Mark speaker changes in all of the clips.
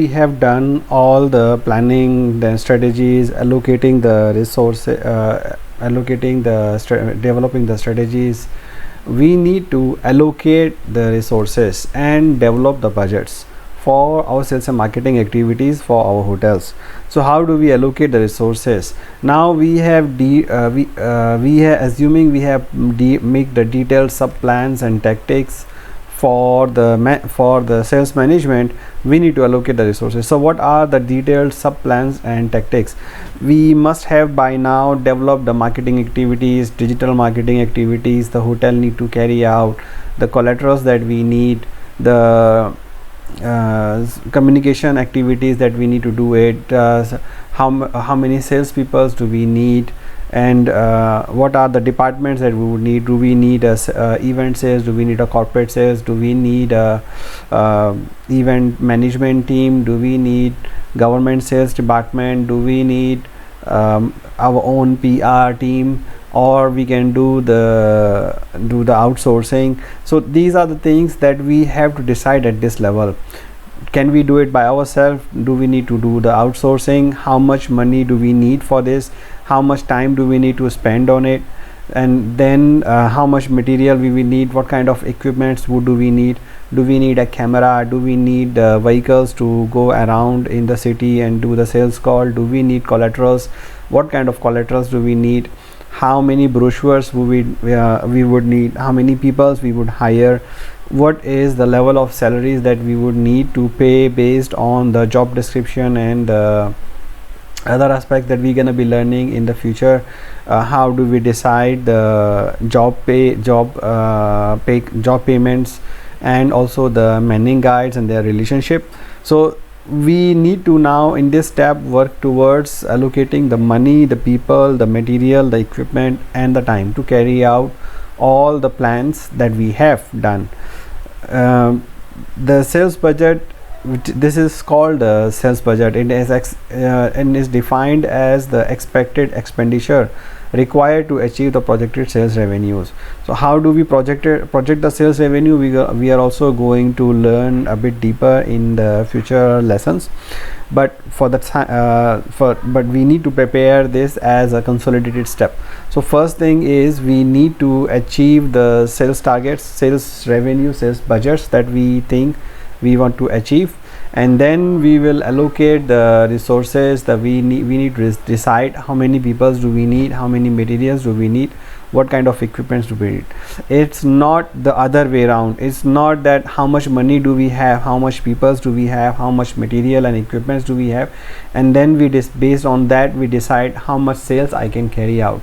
Speaker 1: We have done all the planning, the strategies, allocating the resources, developing the strategies. We need to allocate the resources and develop the budgets for our sales and marketing activities for our hotels. So how do we allocate the resources? Now we have assuming we have make the detailed sub plans and tactics for the sales management. We need to allocate the resources. So what are the detailed sub plans and tactics? We must have by now developed the marketing activities, digital marketing activities the hotel need to carry out, the collaterals that we need, the communication activities that we need to do it, how many salespeople do we need, and what are the departments that we would need. Do we need a event sales? Do we need a corporate sales? Do we need a event management team? Do we need government sales department? Do we need our own PR team, or we can do the outsourcing? So these are the things that we have to decide at this level. Can we do it by ourselves? Do we need to do the outsourcing? How much money do we need for this? How much time do we need to spend on it? And then how much material we will need? What kind of equipments do we need? Do we need a camera? Do we need vehicles to go around in the city and do the sales call? Do we need collaterals? What kind of collaterals do we need? How many brochures we would need? How many people we would hire? What is the level of salaries that we would need to pay based on the job description and other aspects that we're gonna be learning in the future? How do we decide the job payments, and also the manning guides and their relationship? So we need to now in this step work towards allocating the money, the people, the material, the equipment, and the time to carry out all the plans that we have done. The sales budget, this is called the sales budget. It is and is defined as the expected expenditure required to achieve the projected sales revenues. So how do we project the sales revenue? We are also going to learn a bit deeper in the future lessons, but for that but we need to prepare this as a consolidated step. So first thing is we need to achieve the sales targets, sales revenue, sales budgets that we think we want to achieve, and then we will allocate the resources that we need to decide how many people do we need, how many materials do we need, what kind of equipments do we need. It's not the other way around. It's not that how much money do we have, how much people do we have, how much material and equipments do we have, and then we based on that we decide how much sales I can carry out,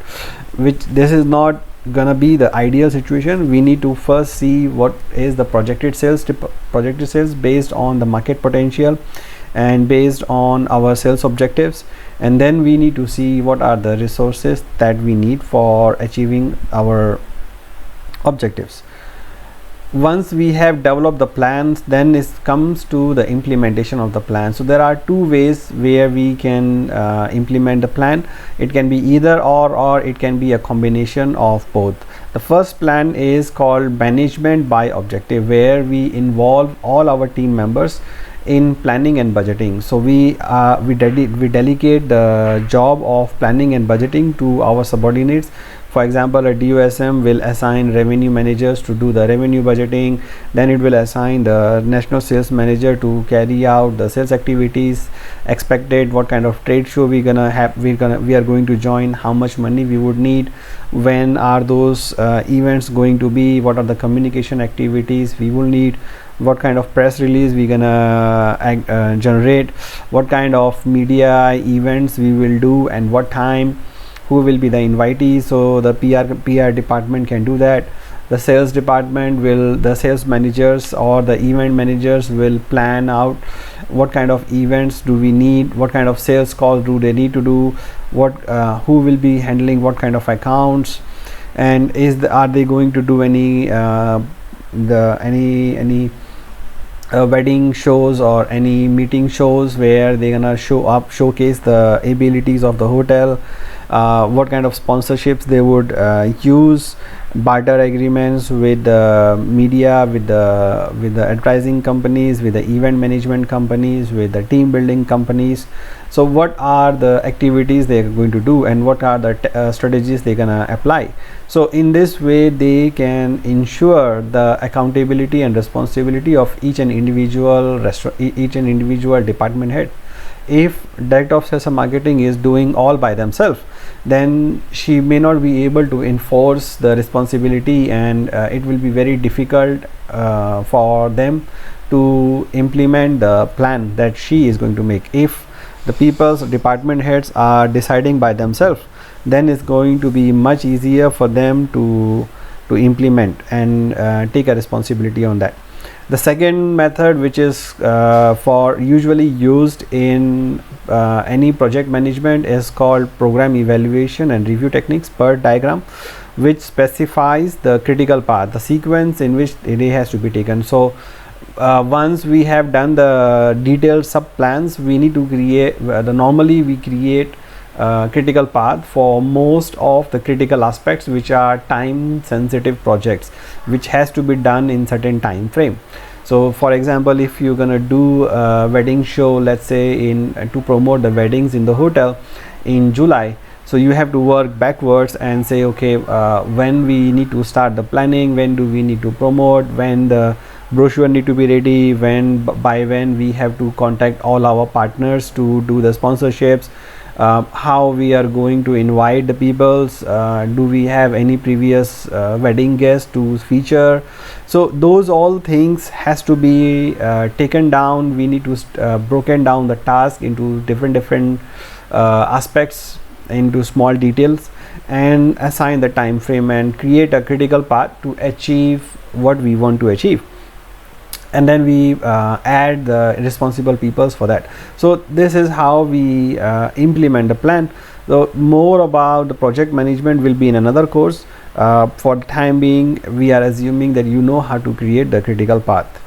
Speaker 1: which this is not gonna be the ideal situation. We need to first see what is the projected sales based on the market potential and based on our sales objectives, and then we need to see what are the resources that we need for achieving our objectives. Once we have developed the plans, then it comes to the implementation of the plan. So there are two ways where we can implement the plan. It can be either or it can be a combination of both. The first plan is called management by objective, where we involve all our team members in planning and budgeting. So we delegate the job of planning and budgeting to our subordinates. For example, a DOSM will assign revenue managers to do the revenue budgeting, then it will assign the national sales manager to carry out the sales activities expected, what kind of trade show we are going to join, how much money we would need, when are those events going to be, what are the communication activities we will need, what kind of press release we gonna generate, what kind of media events we will do, and what time, who will be the invitees. So the PR department can do that. The sales department the sales managers or the event managers will plan out what kind of events do we need, what kind of sales calls do they need to do, who will be handling what kind of accounts, and are they going to do any wedding shows or any meeting shows where they're gonna showcase the abilities of the hotel, what kind of sponsorships they would use, barter agreements with the media, with the advertising companies, with the event management companies, with the team building companies. So what are the activities they are going to do, and what are the strategies they're gonna apply? So in this way they can ensure the accountability and responsibility of each and individual department head. If director of sales and marketing is doing all by themselves, then she may not be able to enforce the responsibility, and it will be very difficult for them to implement the plan that she is going to make. If the people's department heads are deciding by themselves, then it's going to be much easier for them to implement and take a responsibility on that. The second method, which is for usually used in any project management, is called program evaluation and review techniques, PERT diagram, which specifies the critical path, the sequence in which it has to be taken. So once we have done the detailed sub plans, we need to create normally we create critical path for most of the critical aspects, which are time sensitive projects, which has to be done in certain time frame. So for example, if you're gonna do a wedding show, let's say in to promote the weddings in the hotel in July, so you have to work backwards and say, okay, when we need to start the planning, when do we need to promote, when the brochure need to be ready, by when we have to contact all our partners to do the sponsorships, how we are going to invite the peoples, do we have any previous wedding guests to feature. So those all things has to be taken down. We need to broken down the task into different aspects, into small details, and assign the time frame and create a critical path to achieve what we want to achieve. And then we add the responsible peoples for that. So this is how we implement the plan. So more about the project management will be in another course. For the time being, we are assuming that you know how to create the critical path.